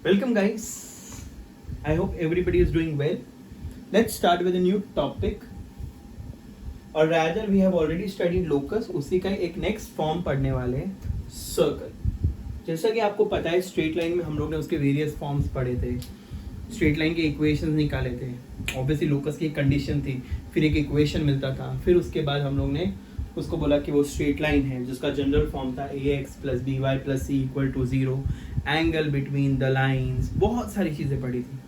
Welcome, guys. I hope everybody is doing well. Let's start with a new topic. Or rather, we have already studied locus. उसी का एक next form पढ़ने वाले हैं circle. जैसा कि आपको पता है स्ट्रेट लाइन में हम लोग ने उसके वेरियस फॉर्म्स पढ़े थे. स्ट्रेट लाइन के इक्वेशंस निकाले थे. ऑब्वियसली लोकस की एक कंडीशन थी, फिर एक इक्वेशन मिलता था, फिर उसके बाद हम लोग ने उसको बोला कि वो स्ट्रेट लाइन है जिसका जनरल फॉर्म था ax plus b y plus c equal to 0, angle between the lines, बहुत सारी चीज़ें पढ़ी थी.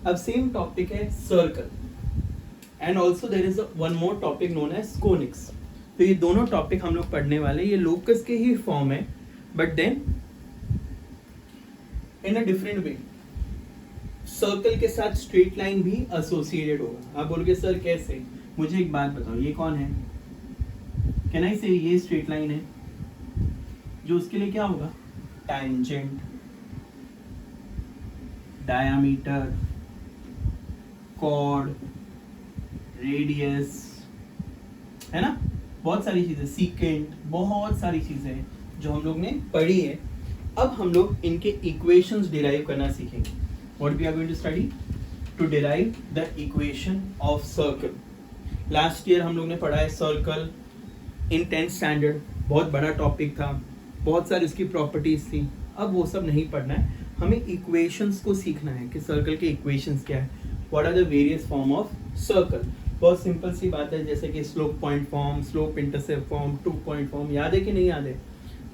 अब सेम टॉपिक है circle and also there is one more topic known as conics. तो ये दोनों टॉपिक हम लोग पढ़ने वाले. ये लोकस के ही फॉर्म है but then in a different way. Circle के साथ स्ट्रेट लाइन भी एसोसिएटेड होगा. आप बोलोगे सर कैसे? मुझे एक बात बताओ, ये कौन है? कैन आई से ये स्ट्रेट लाइन है जो उसके लिए क्या होगा? टैंजेंट, डायामीटर, कॉर्ड, रेडियस, है ना? बहुत सारी चीजें, सीकेंट, बहुत सारी चीजें जो हम लोग ने पढ़ी है. अब हम लोग इनके इक्वेशंस डिराइव करना सीखेंगे. What we are going to study? To derive the equation of circle. Last year हम लोग ने पढ़ा है सर्कल इन 10th स्टैंडर्ड. बहुत बड़ा टॉपिक था, बहुत सारी उसकी प्रॉपर्टीज थी. अब वो सब नहीं पढ़ना है, हमें इक्वेशंस को सीखना है कि सर्कल के इक्वेशंस क्या है. What are the various form of circle. बहुत सिंपल सी बात है, जैसे कि slope point form, slope intercept form, 2 point form. याद है कि नहीं याद है?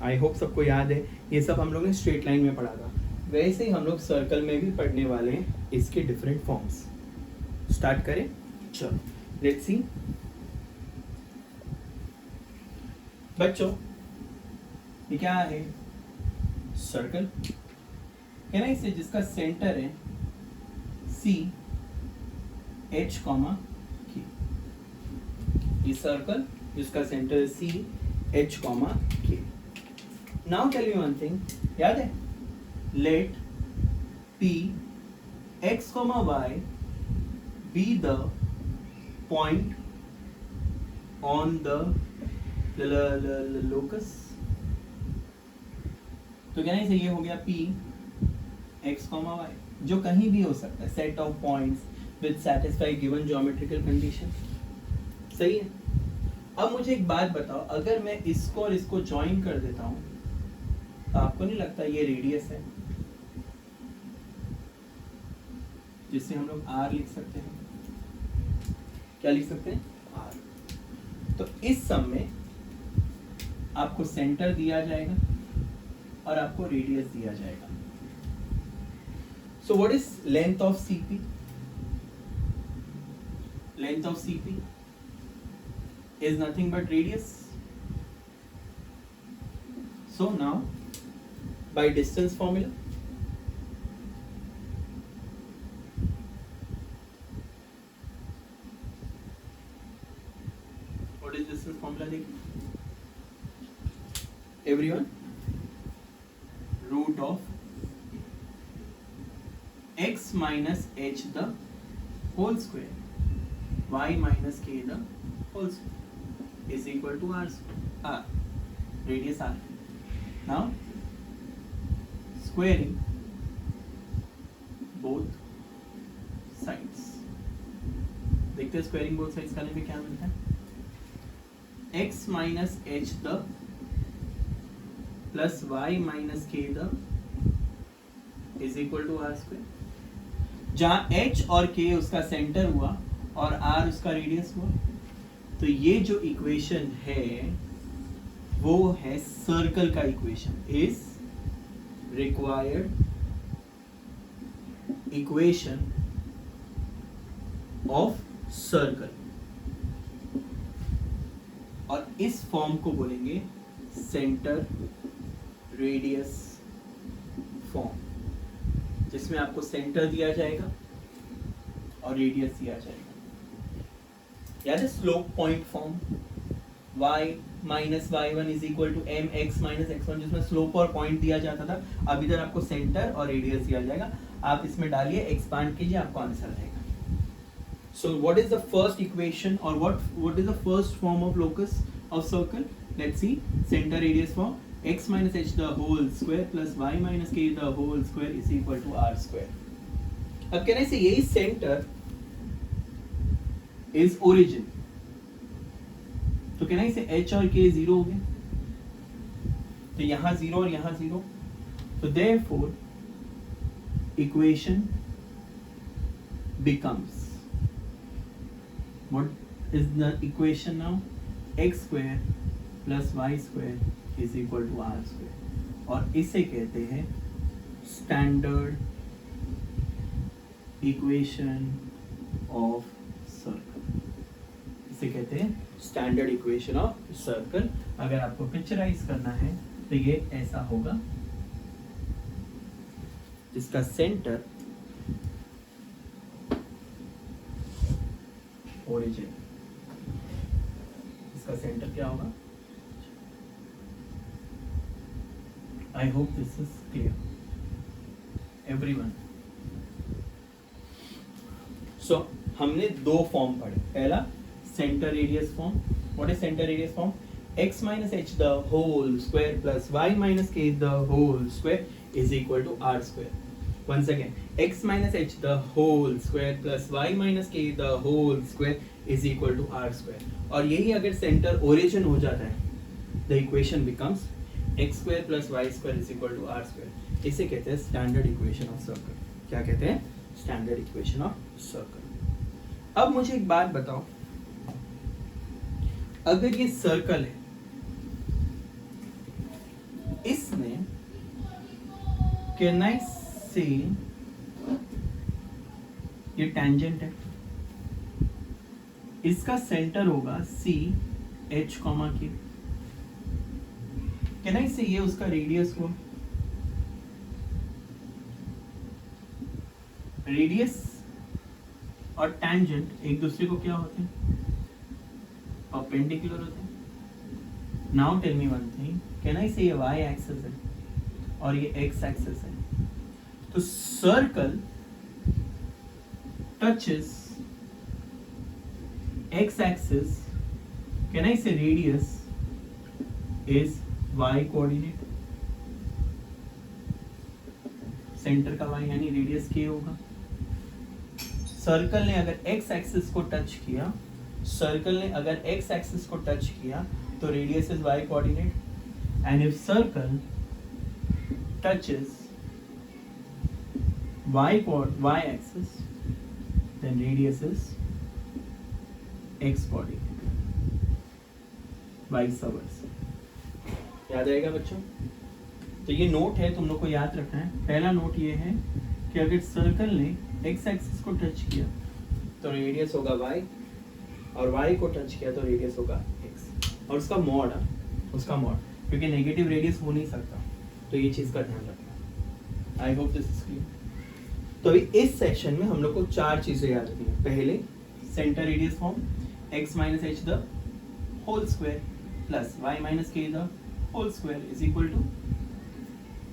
आई होप सबको याद है. ये सब हम लोग ने स्ट्रेट लाइन में पढ़ा था. वैसे ही हम लोग सर्कल में भी पढ़ने वाले हैं इसके डिफरेंट फॉर्म्स. स्टार्ट करें? चलो लेट्स सी. बच्चों ये क्या है? सर्कल. कहना इसे जिसका सेंटर है सी एच कॉमा के. ये सर्कल जिसका सेंटर है c h comma k. Now tell me one thing. याद है? Let p x comma y be the point on the locus. तो कहना इसे ये हो गया P x कॉमा y, जो कहीं भी हो सकता है. Set of points with satisfy given geometrical condition. सही है. अब मुझे एक बात बताओ, अगर मैं इसको और इसको ज्वाइन कर देता हूं तो आपको नहीं लगता ये रेडियस है जिससे हम लोग r लिख सकते हैं? क्या लिख सकते हैं? r. तो इस सम में आपको सेंटर दिया जाएगा और आपको रेडियस दिया जाएगा. सो what is length of CP? Length of CP is nothing but radius. So now by distance formula what is distance formula? देखिए everyone, root of x minus h the whole square y minus k the whole square is equal to r square. R radius r. Now squaring both sides. देखते हैं squaring both sides करने में क्या मिलता है. x minus h the plus y minus k the is equal to r square. जहां h और k उसका सेंटर हुआ और r उसका रेडियस हुआ. तो ये जो इक्वेशन है वो है सर्कल का equation. Is required equation of circle. और इस फॉर्म को बोलेंगे सेंटर रेडियस फॉर्म, जिसमें आपको सेंटर दिया जाएगा और रेडियस दिया जाएगा. याद है slope point form? y minus y1 is equal to mx minus x1, जिसमें स्लोप और पॉइंट दिया जाता था. अब इधर आपको सेंटर और रेडियस दिया जाएगा. आप इसमें डालिए, एक्सपांड कीजिए, आपको आंसर आएगा. So what is the first equation और what is the first form of locus of circle? Let's see. Center radius form. x minus h the whole square plus y minus k the whole square is equal to r square. अब कहने से यही centre is origin, तो कहना इसे h और k zero हो गए, तो यहां जीरो और यहां जीरो, तो therefore equation becomes, what is the equation now? x square plus y square is equal to r square, और इसे कहते हैं स्टैंडर्ड इक्वेशन ऑफ सर्कल, इसे कहते हैं स्टैंडर्ड इक्वेशन ऑफ सर्कल. अगर आपको पिक्चराइज करना है तो ये ऐसा होगा, जिसका सेंटर ओरिजिन, इसका सेंटर क्या होगा? I hope this is clear, everyone. So हमने दो फॉर्म पढ़े. पहला centre radius form. What is center radius form? X minus h the whole square plus y minus k the whole square is equal to r square. Once again, x minus h the whole square plus y minus k the whole square is equal to r square. और यही अगर centre origin हो जाता है, the equation becomes x square plus y square is equal to r square. इसे कहते हैं standard equation of circle. क्या कहते हैं? Standard equation of circle. अब मुझे एक बात बताओ, अगर ये सर्कल है, इसमें कैन आई से ये टेंजेंट है, इसका सेंटर होगा सी एच कॉमा के, कैन आई से ये उसका रेडियस हो. रेडियस और टेंजेंट एक दूसरे को क्या होते हैं? परपेंडिकुलर होते हैं. Now tell me one thing, can I say ये वाई एक्सिस है और ये एक्स एक्सिस है, तो circle touches x axis, can I say radius is y coordinate, centre का वाई यानी रेडियस के होगा. सर्कल ने अगर एक्स एक्सिस को टच किया, सर्कल ने अगर एक्स एक्सिस को टच किया तो radius is y coordinate, and if circle touches y axis then radius is x coordinate, vice versa. याद आएगा बच्चों? तो ये नोट है, तुम लोग को याद रखना है. पहला नोट ये है कि अगर सर्कल ने x एक्सिस को टच किया तो रेडियस होगा y, और y को टच किया तो रेडियस होगा x, और उसका मॉड, क्योंकि नेगेटिव रेडियस हो नहीं सकता, तो ये चीज का ध्यान रखना. I hope this is clear. तो अभी इस सेक्शन में हम लोग को चार चीजें याद रखनी है. पहले centre radius form, x minus h the whole square plus y minus k the whole square is equal to,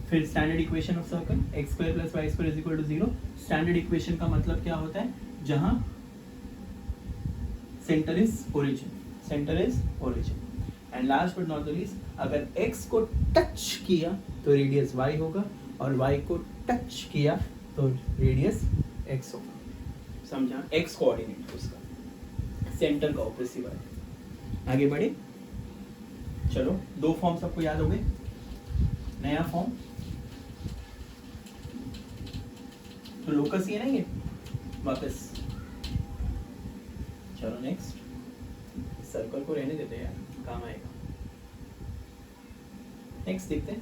फिर standard equation of circle x square plus y square is equal to 0. Standard equation का मतलब क्या होता है? जहां centre is origin. And last but not the least, अगर x को touch किया तो रेडियस y होगा, और y को टच किया तो रेडियस x होगा. समझा? x कोऑर्डिनेट उसका, सेंटर का ऑपोजिट वाला. आगे बढ़े, चलो. दो फॉर्म सबको याद हो गए. नया फॉर्म तो लोकस ही है ना ये, वापस. चलो नेक्स्ट, सर्कल को रहने देते हैं यार, काम आएगा. नेक्स्ट देखते हैं.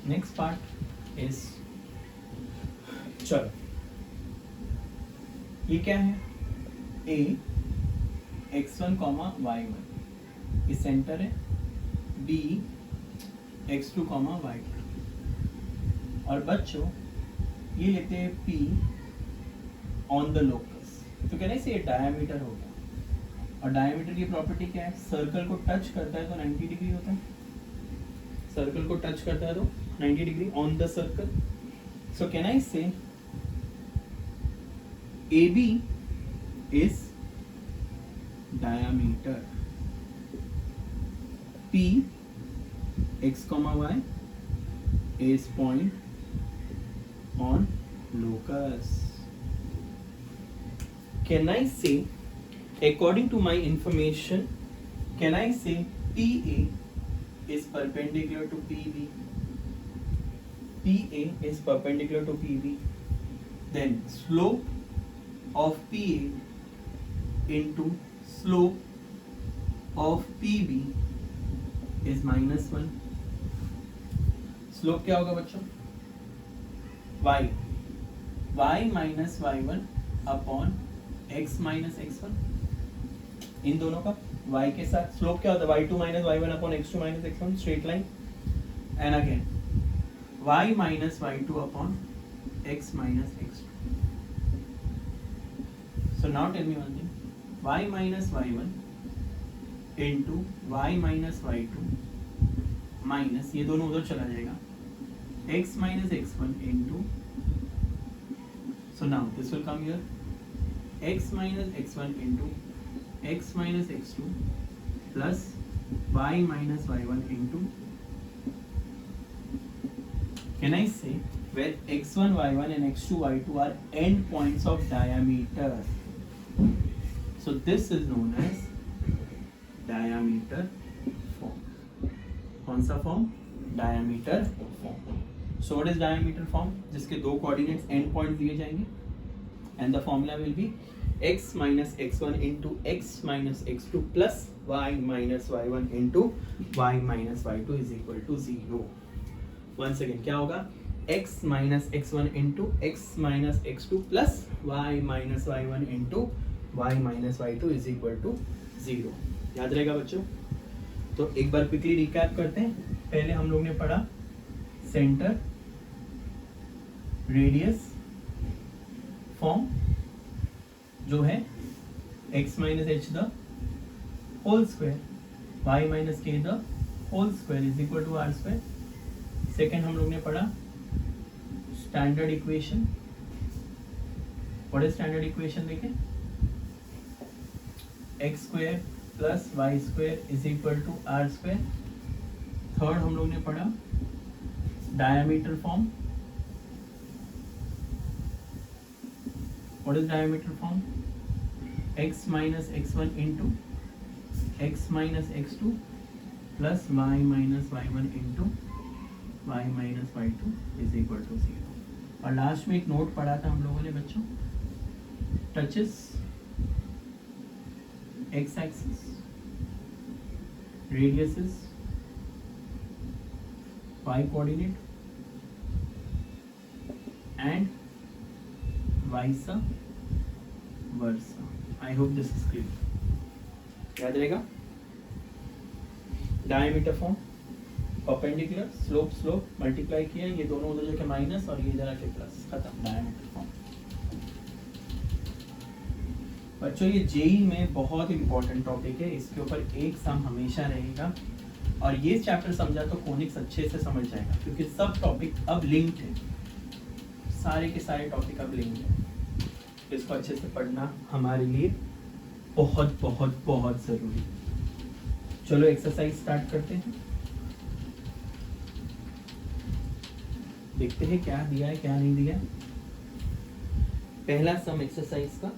नेक्स्ट पार्ट इज, चलो ये क्या है? a x1 y1 ये सेंटर है, b x2 y2, और बच्चों ये लेते हैं p ऑन द लोकस. तो कहना है ये डायमीटर हो गया, और डायमीटर की प्रॉपर्टी क्या है? सर्कल को टच करता है तो 90 डिग्री होता है. सर्कल को टच करता है तो 90 degree on the circle. So can I से AB is diameter, P x comma y is point on locus. Can I say, according to my information, can I say PA is perpendicular to PB? PA is perpendicular to PB. Then slope of PA into slope of PB is -1. Slope क्या होगा बच्चों? y minus y1 upon x minus x1. इन दोनों का y के साथ slope क्या होता है? y2 minus y1 upon x2 minus x1, straight line. And again y minus y2 upon x minus x2. So now tell me one thing. Y minus y1 into y minus y2 minus, ये दोनों उधर चला जाएगा, x minus x1 into, so now this will come here, x minus x1 into x minus x2 plus y minus y1 into, can I say where x1 y1 and x2 y2 are end points of diameter? So this is known as diameter form. कौन सा form? Diameter form. So what is diameter form? जिसके दो coordinates end point दिए जाएंगे, and the formula will be x minus x1 into x minus x2 plus y minus y1 into y minus y2 is equal to 0. Once again क्या होगा? x minus x1 into x minus x2 plus y minus y1 into y minus y2 is equal to 0. याद रहेगा बच्चों? तो एक बार quickly recap करते हैं. पहले हम लोग ने पढ़ा सेंटर, रेडियस, फॉर्म जो है x minus h the whole square, y minus k the whole square is equal to r square. Second हम लोग ने पढ़ा standard equation. What is standard equation? देखें, x square plus y square is equal to r square. Third हम लोग ने पढ़ा diameter form. What is diameter form? X minus x one into x minus x two plus y minus y one into y minus Y two is equal to 0. और last में एक note पढ़ा था हम लोगों ने बच्चों, touches x axis, radius is y coordinate and vice versa. I hope this is clear. याद रहेगा? Diameter form, perpendicular, slope multiply किया, ये दोनों उधर जाके माइनस और ये इधर आके प्लस, खत्म. Diameter form. बच्चों ये जेई में बहुत इंपॉर्टेंट टॉपिक है, इसके ऊपर एक सम हमेशा रहेगा. और ये चैप्टर समझा तो कोनिक्स अच्छे से समझ जाएगा, क्योंकि सब टॉपिक अब लिंक्ड है, सारे के सारे टॉपिक अब लिंक्ड है. इसको अच्छे से पढ़ना हमारे लिए बहुत बहुत बहुत ज़रूरी. चलो एक्सरसाइज स्टार्ट करते हैं. देखते हैं क्या दिया है क्या नहीं दिया. पहला सम एक्सरसाइज का,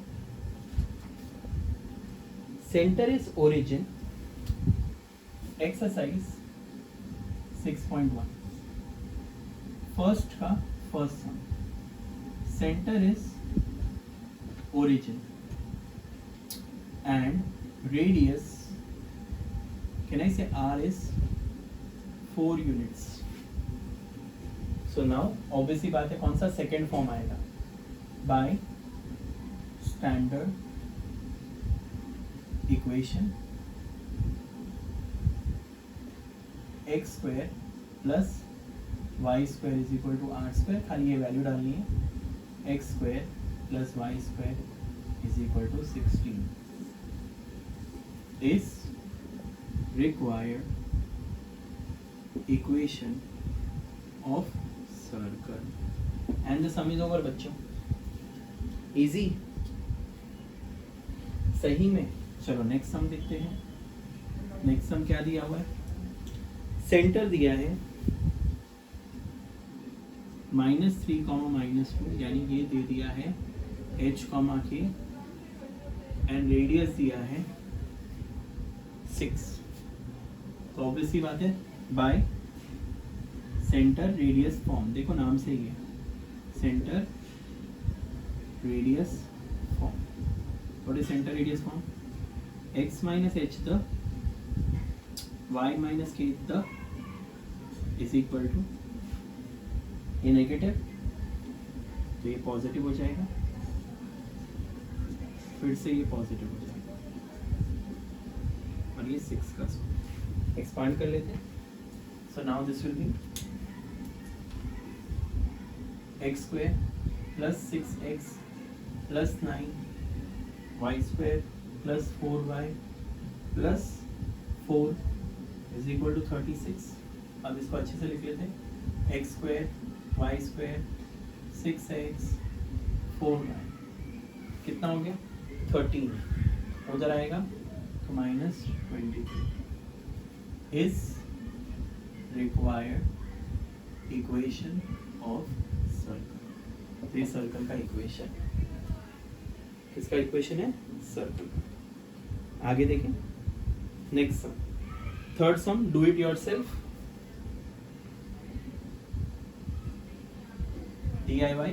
centre is origin, exercise 6.1. First का first sum, centre is origin and radius, can I say r is 4 units. So now obviously बात है, कौन सा सेकेंड फॉर्म आएगा? By standard equation x square plus y square is equal to r square. खाली ये value डालनी है, x square plus y square is equal to 16 is required equation of circle. And the some is over बच्चों. Easy. सही में। चलो next sum देखते हैं। नेक्स्ट सम क्या दिया हुआ है? सेंटर दिया है -3, यानी ये दे दिया है h, k एंड रेडियस दिया है 6। तो ऑब्वियसली बात है बाय सेंटर रेडियस फॉर्म, देखो नाम से ही है centre radius form. What is centre radius form? x minus h the y minus k the is equal to, ये नेगेटिव तो ये पॉजिटिव हो जाएगा, फिर से ये पॉजिटिव हो जाएगा और ये 6 का स्क्वायर। एक्सपांड कर लेते हैं। So now this will be x square plus 6x plus 9 y square plus 4y plus 4 is equal to 36। अब इसको अच्छे से लिख लेते हैं। x square y square 6x 4y कितना हो गया? 13। उधर आएगा तो -23 is required equation of circle। ये सर्कल का इक्वेशन, किसका इक्वेशन है? सर्कल। आगे देखें next sum, third some, do it yourself, DIY,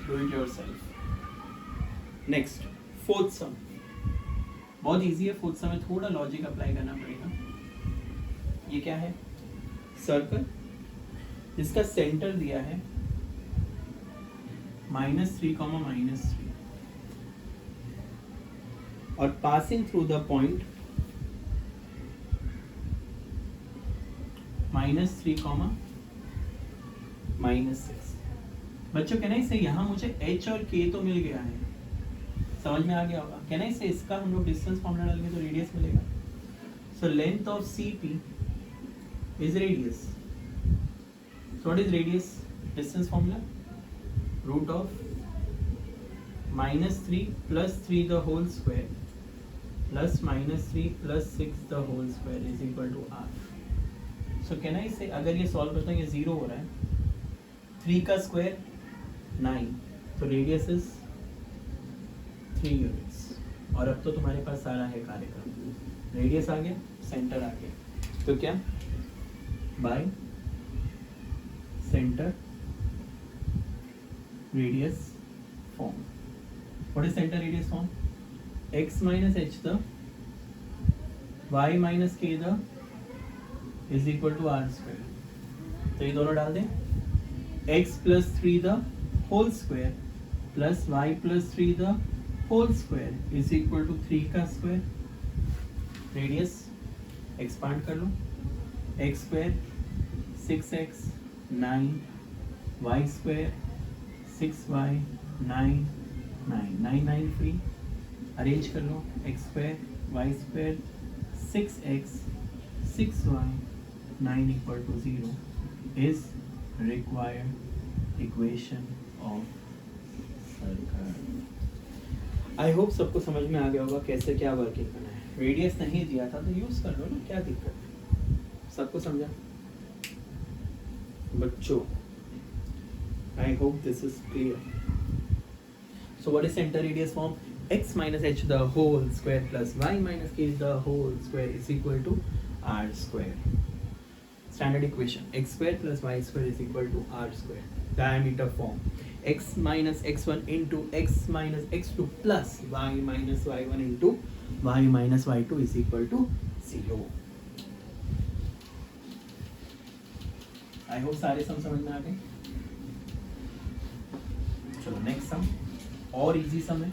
do it yourself. Next fourth सम, बहुत इजी है। फोर्थ सम में थोड़ा लॉजिक अप्लाई करना पड़ेगा। ये क्या है? सर्कल जिसका सेंटर दिया है -3, -3 और पासिंग थ्रू द पॉइंट -3, -6। बच्चों कहना इससे यहाँ मुझे h और k तो मिल गया है, समझ में आ गया होगा। कहना इससे इसका हम लोग डिस्टेंस फॉर्मूला डालेंगे तो रेडियस मिलेगा। So length of CP is radius. So what is radius? Distance formula root of -3 + 3 the whole square plus -3 + 6 the whole square is equal to r। सो कहना इससे अगर ये सॉल्व करता हूँ, ये 0 हो रहा है, 3 का स्क्वायर 9, तो रेडियस इज 3 यूनिट्स। और अब तो तुम्हारे पास सारा है कार्यक्रम, रेडियस आ गया, सेंटर आ गया, तो क्या bye centre radius form. What is centre radius form? x minus h the y minus k the is equal to r square। तो ये दोनों डाल दें, x plus 3 the whole square plus y plus 3 the whole square is equal to 3 का square. Radius expand कर लो, x square 6x 9 y square 6y 9 9 9 free, arrange कर लो, x square y square 6x 6y 9 equal to 0 is required equation of circle। I hope सबको समझ में आ गया होगा कैसे क्या वर्किंग करना है। रेडियस नहीं दिया था तो यूज कर लो ना, क्या दिक्कत है? सबको समझा बच्चों? I hope this is clear. So what is centre radius form? x minus h the whole square plus y minus k the whole square is equal to r square। Standard equation, x square plus y square is equal to r square। Diameter form, x minus x1 into x minus x2 plus y minus y1 into y minus y2 is equal to 0। I hope सारे सम समझ में आ गए। चलो next sum, और easy सम है।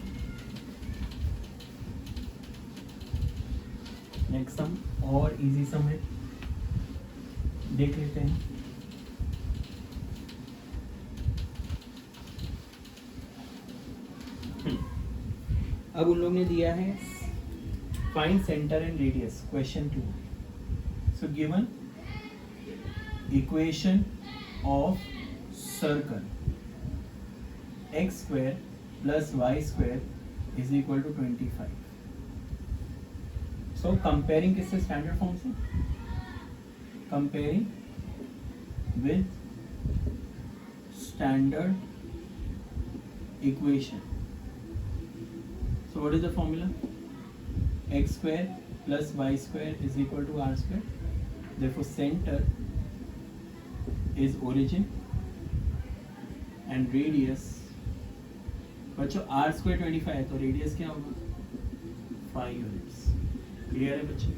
Next सम और easy सम है, देख लेते हैं। अब उन लोगों ने दिया है find center and radius, question 2। So given equation of circle x square plus y square is equal to 25। सो कंपेयरिंग किससे, स्टैंडर्ड फॉर्म से, comparing with standard equation. So what is the formula? X square plus y square is equal to r square. Therefore center is origin and radius. बच्चों r square 25 है तो radius क्या होगा, 5 units. Clear है बच्चों?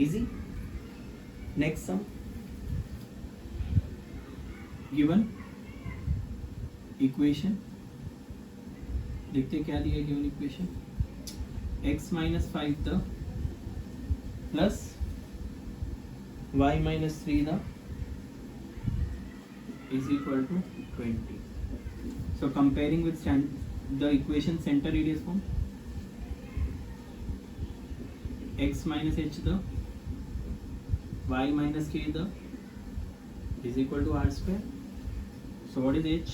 Easy. Next sum. Given equation. देखते क्या दिया given equation, x minus 5 the plus y minus 3 the is equal to 20. So comparing with the equation center radius form, x minus h the y minus k the is equal to r square. So what is h,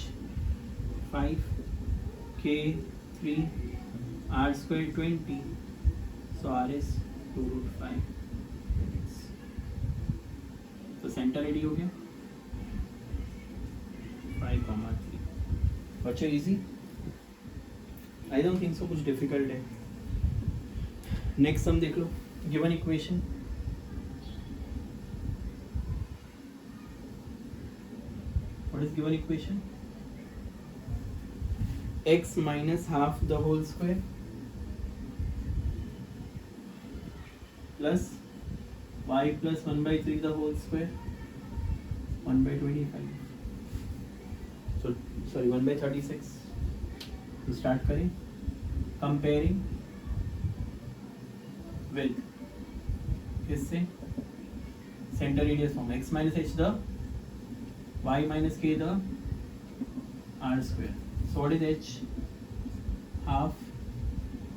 5, k 3, r square 20, so r is 2√5 units. तो centre ready हो गया 5,3. बच्चों easy, I don't think so कुछ difficult है. Next sum देख लो. Given equation, what is given equation, x minus half the whole square plus y plus 1/3 the whole square 1/25. So sorry 1/36. तो start करें. Comparing with किससे, centre radius form, x minus h the y minus k the r square. So what is h, half,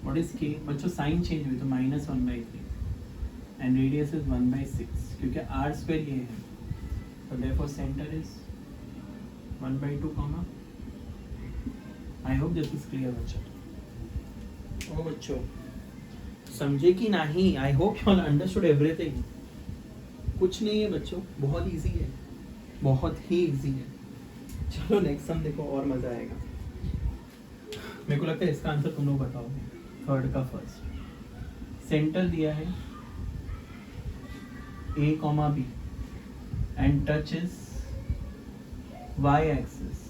what is k, बच्चों sign change हुई तो -1/3 and radius is 1/6 क्योंकि r square ये है. So therefore center is 1/2 comma. I hope this is clear बच्चों. ओ बच्चों समझे कि नहीं? I hope you all understood everything. कुछ नहीं है बच्चों, बहुत इजी है, बहुत ही इजी है. चलो नेक्स्ट सम देखो और मजा आएगा. मेरे को लगता है इसका आंसर तुम लोग बताओगे. थर्ड का फर्स्ट, सेंटर दिया है a, b and touch is y axis.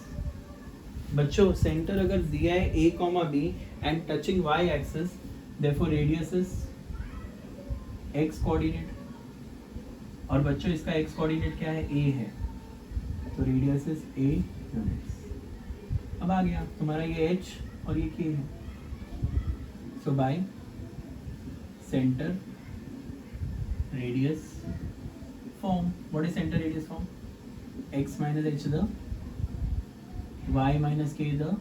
बच्चों सेंटर अगर दिया है a, b and touching y axis, therefore radius is x coordinate. और बच्चों इसका x कोऑर्डिनेट क्या है, a है, तो रेडियस इज a यूनिट्स. अब आ गया तुम्हारा ये h और ये k है. So by centre radius form, what is centre radius form, x minus h the y minus k the,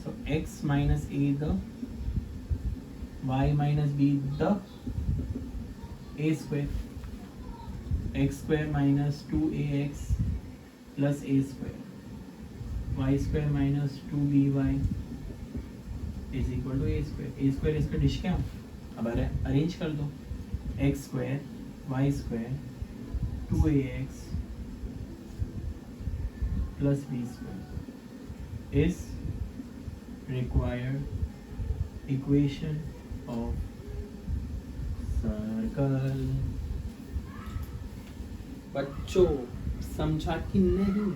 so x minus a the y minus b the a square, x square minus 2ax plus a square, y square minus 2by is equal to a square. a square इसका डिश क्या, अब arrange कर दो, x square y square 2ax plus b square is required equation of circle. बच्चों समझा कि नहीं?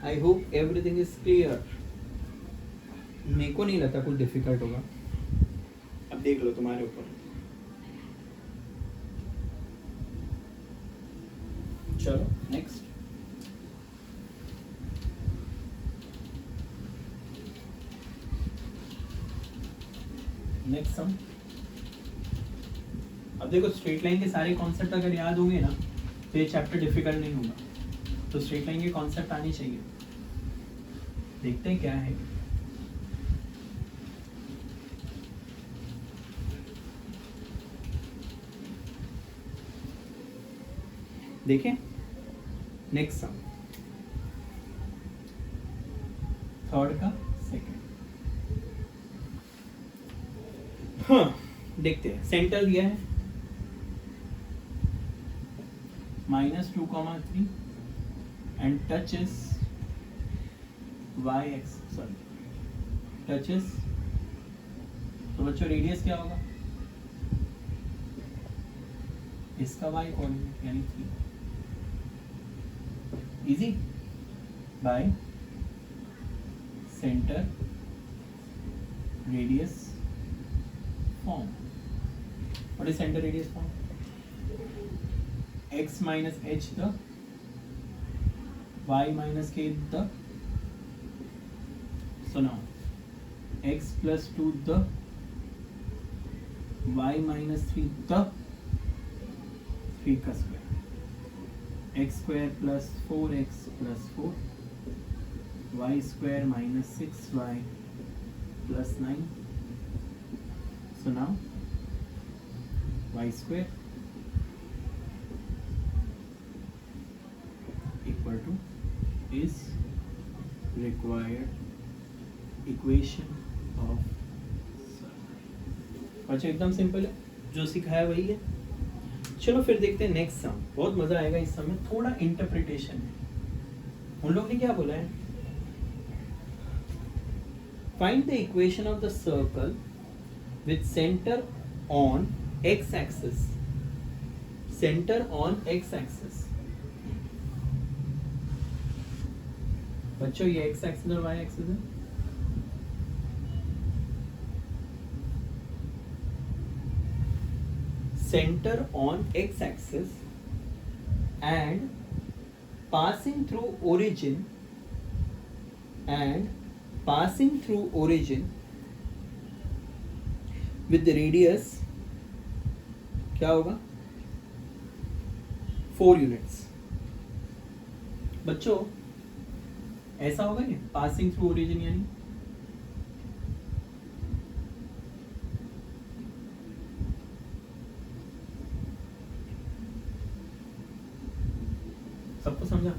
I hope everything is clear. मेरे को नहीं लगता कुछ डिफिकल्ट होगा. अब देख लो तुम्हारे ऊपर. चलो नेक्स्ट. Next sum. अब देखो स्ट्रेट लाइन के सारे कॉन्सेप्ट अगर याद होंगे ना तो ये चैप्टर डिफिकल्ट नहीं होगा. तो स्ट्रेट लाइन के कॉन्सेप्ट आने चाहिए. देखते हैं क्या है. देखें नेक्स्ट सम, थर्ड का सेकेंड। हाँ देखते हैं, सेंटर दिया है -2,3 and touches y x, sorry touches, तो बच्चों रेडियस क्या होगा, इसका y कोऑर्डिनेट यानी 3, easy bye centre radius form. What is center radius form? X minus h the y minus k the, so now x plus 2 the y minus 3 the 3 का square, x square plus 4x plus 4 y square minus 6y plus 9. So now y square equal to is required equation of circle. अच्छा एकदम simple है, जो सिखाया वही है। चलो फिर देखते हैं नेक्स्ट सम, बहुत मजा आएगा इस सम में, थोड़ा इंटरप्रिटेशन है। उन लोग ने क्या बोला है, find the equation of the circle with center on x axis, center on x axis। बच्चों ये x axis और y axis है, center on x axis and passing through origin with the radius क्या होगा 4 यूनिट्स। बच्चों ऐसा होगा ये पासिंग थ्रू ओरिजिन, यानी सबको समझा?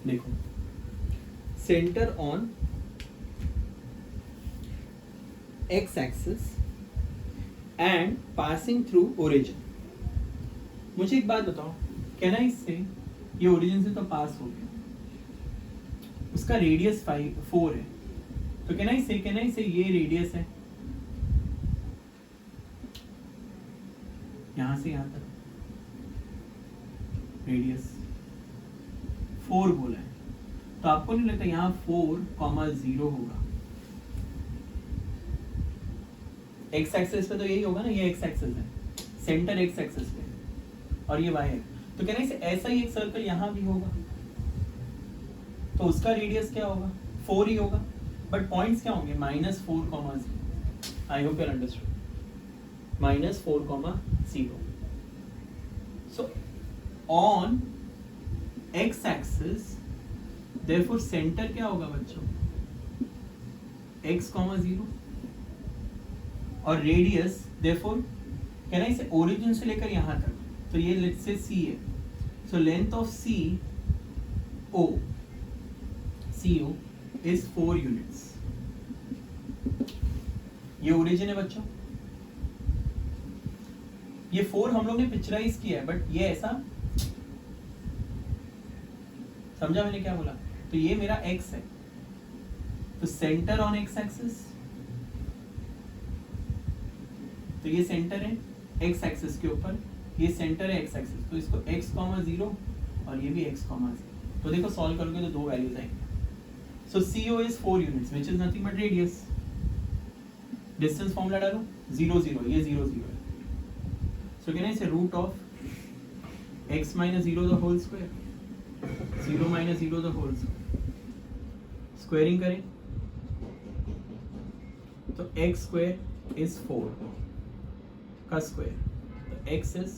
देखो centre on x axis and passing through origin. मुझे एक बात बताओ, कहना इससे ये ओरिजिन से तो पास हो गया, उसका रेडियस 4 है, तो कहना इससे ये रेडियस है यहां से यहां तक, रेडियस 4 बोला है, तो आपको नहीं लगता यहाँ 4,0 होगा? एक्स एक्सिस पे तो यही होगा ना, ये एक्स एक्सिस है, सेंटर एक्स एक्सिस पे और ये वाई है, तो कहना इसे ऐसा ही एक सर्कल यहाँ भी होगा, तो उसका रेडियस क्या होगा 4 ही होगा, बट पॉइंट्स क्या होंगे -4,0। आई hope you understood, -4,0। So on x axis therefore center क्या होगा बच्चों x, 0 और रेडियस therefore कहना इसे ओरिजिन से लेकर यहाँ तक, तो ये लेट्स से c है, so length of CO is 4 units। ये ओरिजिन है बच्चों, ये 4 हम लोग ने पिक्चराइज किया है, बट ये ऐसा, समझा मैंने क्या बोला? तो ये मेरा x है, तो सेंटर ऑन x एक्सिस, तो ये सेंटर है x एक्सिस के ऊपर, ये सेंटर है x एक्सिस, तो इसको x, 0 और ये भी x, 0। तो देखो सॉल्व करोगे तो 2 वैल्यूज आएंगे। सो CO is 4 units which is nothing but radius. Distance formula डालो 0, 0, ये 0, 0 है, सो कहना इसे root of x - 0 the whole square, 0 - 0 the whole squaring करें तो x स्क्वायर इज 4 का स्क्वायर, तो x इज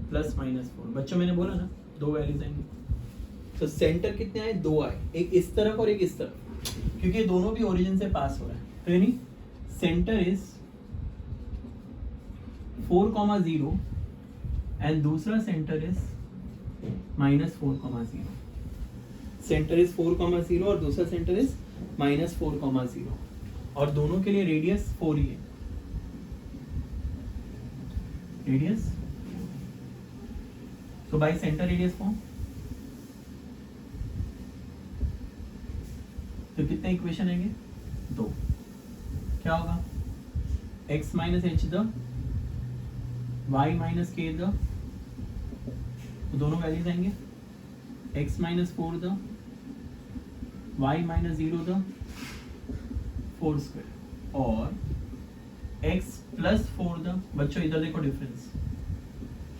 प्लस माइनस 4। बच्चों मैंने बोला ना 2 वैल्यूज आएंगे। तो सेंटर कितने आए? 2 आए, एक इस तरफ और एक इस तरफ, क्योंकि ये दोनों भी ओरिजिन से पास हो रहा है। तो यानी सेंटर इज 4,0 एंड दूसरा सेंटर इज -4,0। सेंटर इज 4,0 और दूसरा सेंटर इज -4,0 और दोनों के लिए रेडियस 4 ही है। रेडियस तो बाय सेंटर रेडियस फॉर्म, तो कितने इक्वेशन आएंगे? 2। क्या होगा? x minus h the y minus k the, तो दोनों वैल्यूज आएंगे x minus 4 the y minus 0 the 4 square और x प्लस 4 द, बच्चों इधर देखो difference,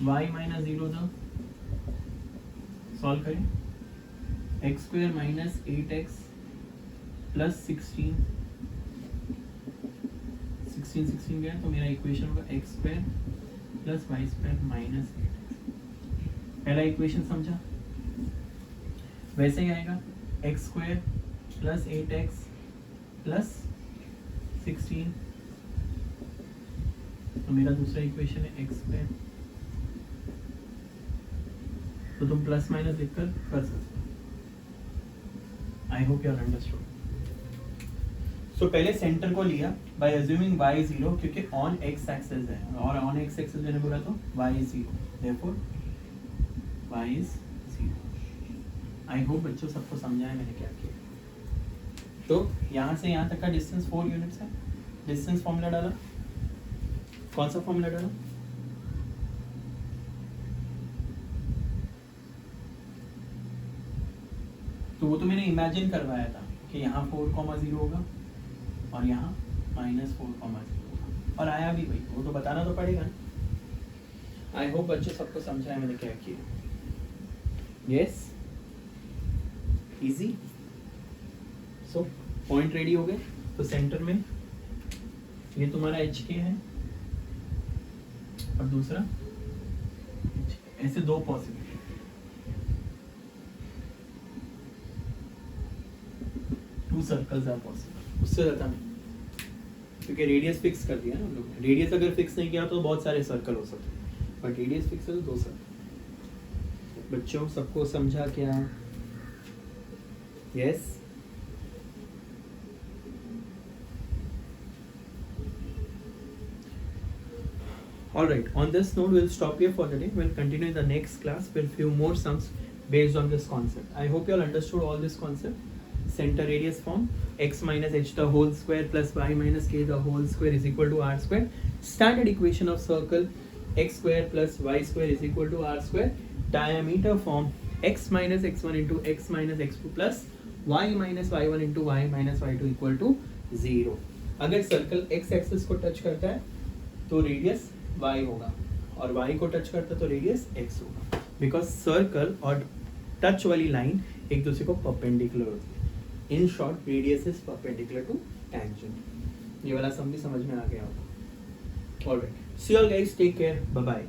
y minus 0 the, solve करें, x square minus 8x plus 16 गया तो मेरा इक्वेशन होगा x square plus y square minus 8x। पहला इक्वेशन समझा? वैसे ही आएगा x square plus 8x plus 16, तो मेरा दूसरा इक्वेशन है x स्क्वायर, तो तुम प्लस माइनस लिखकर कर सकते हो। I hope you are understood. So पहले सेंटर को लिया बाय अज्यूमिंग y 0, क्योंकि ऑन x एक्सिस है और ऑन x एक्सिस मैंने बोला तो y is 0, therefore y is 0। I hope बच्चों सबको समझा है मैंने क्या किया। तो यहाँ से यहाँ तक का डिस्टेंस 4 यूनिट्स है। डिस्टेंस फॉर्मूला डाला, कौन सा फॉर्मूला डाला? तो वो तो मैंने इमेजिन करवाया था कि यहाँ 4,0 होगा और यहाँ -4,0 होगा और आया भी भाई, वो तो बताना तो पड़ेगा ना। आई होप बच्चों सबको समझा है मैंने क्या किया। Yes, easy. So point ready हो गए। तो सेंटर में ये तुम्हारा HK है और दूसरा HK। ऐसे दो possibility, two circles are possible, उससे ज्यादा नहीं, क्योंकि रेडियस फिक्स कर दिया ना हम लोग ने। रेडियस अगर फिक्स नहीं किया तो बहुत सारे सर्कल हो सकते हैं, बट रेडियस फिक्स है तो 2 सर्कल। बच्चों सबको समझा क्या? Yes. Alright, on this note we'll stop here for the day. We'll continue in the next class with few more sums based on this concept. I hope you all understood all this concept. Center radius form, x minus h the whole square plus y minus k the whole square is equal to r square. Standard equation of circle, x square plus y square is equal to r square. Diameter form, x minus x1 into x minus x2 plus y minus y1 into y minus y2 equal to 0. अगर circle x axis को touch करता है तो radius y होगा और y को touch करता है तो रेडियस x होगा, बिकॉज सर्कल और टच वाली लाइन एक दूसरे को परपेंडिकुलर होती है। In short radius is perpendicular to tangent. ये वाला सम भी समझ में आ गया होगा। Alright, see you all guys, take care, bye bye.